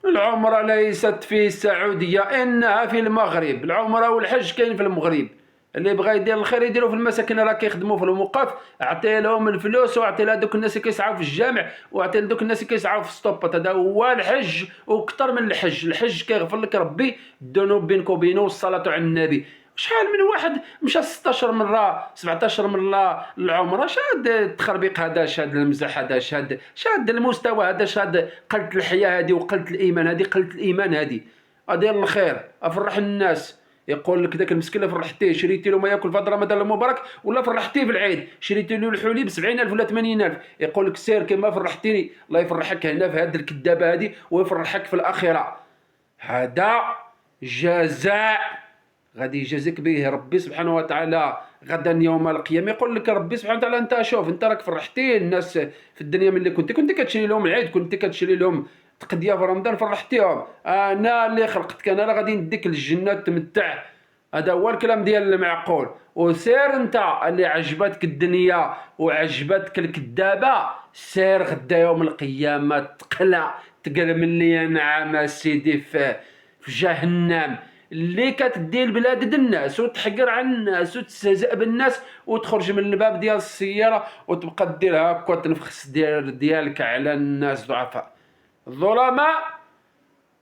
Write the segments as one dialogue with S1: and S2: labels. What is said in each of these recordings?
S1: العمرة ليست في السعودية، إنها في المغرب. العمرة والحج كاين في المغرب. اللي بغى يدير الخير يديروا في المساكن، راه كيخدموا في الموقف. اعطي لهم الفلوس، واعطي لهذوك الناس اللي كيسعاو في الجامع، واعطي لهذوك الناس اللي كيسعاو في السطوبات. هذا هو الحج، وكثر من الحج. الحج كيغفر لك ربي الذنوب بينك وبينه، والصلاة على النبي. شحال من واحد مشى 16 مره 17 مره للعمره. شاد التخربيق هذا، شاد المزح هذا، شاد المستوى هذا، شاد قلة الحياه هذه، وقلة الايمان هذه، قلة الايمان هذه. ادير الخير، افرح الناس. يقول لك ذاك المسكين اللي فرحتيه شريتي له ما ياكل في هذا رمضان المبارك، ولا فرحتيه في العيد شريتي له الحليب 70,000 ولا 80,000، يقول لك سير كما فرحتيني، الله يفرحك هنا في هذه الكذابه هذه، ويفرحك في الاخره. هذا جزاء غادي يجازيك به ربي سبحانه وتعالى غدا يوم القيامه. يقول لك ربي سبحانه وتعالى انت شوف، انت راك فرحتي الناس في الدنيا ملي كنت كتشري لهم العيد، كنت كتشري لهم تقديه في رمضان، فرحتيهم. انا اللي خلقتك، انا اللي غادي نديك للجنه تمتع. هذا هو الكلام ديال المعقول. وسير انت اللي عجبتك الدنيا وعجبتك الكذابه، سير غدا يوم القيامه تقلع من لي نعم سيدي في جهنم، اللي كتدي البلاد ديال الناس وتحقر على الناس وتستهزئ بالناس، وتخرج من الباب ديال السياره وتبقى دير هكا وتنفخس ديالك على الناس ضعفاء الظلماء.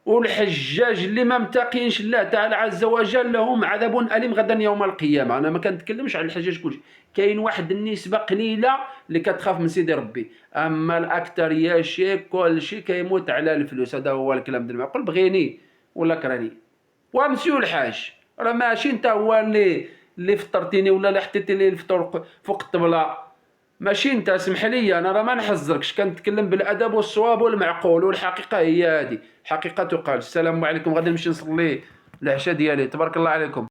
S1: والحجاج اللي ما متقينش الله تعالى عز وجل لهم عذاب أليم غدا يوم القيامة. أنا ما كنتكلمش على الحجاج كلشي، كاين واحد النسبة قليلة اللي كتخاف من سيدي ربي، أما الأكثرية كلشي كيموت على الفلوس. هذا هو الكلام ديال المعقول. بغيني ولا كرهني. ومسيو الحاج، راه ماشي انت هو اللي فطرتيني ولا اللي حطيتي لي الفطور فوق الطبله. ماشي انت، اسمح لي، انا راه ما نحذركش، كنتكلم بالادب والصواب والمعقول، والحقيقه هي هذه، حقيقه تقال. السلام عليكم. غادي نمشي نصلي العشاء ديالي. تبارك الله عليكم.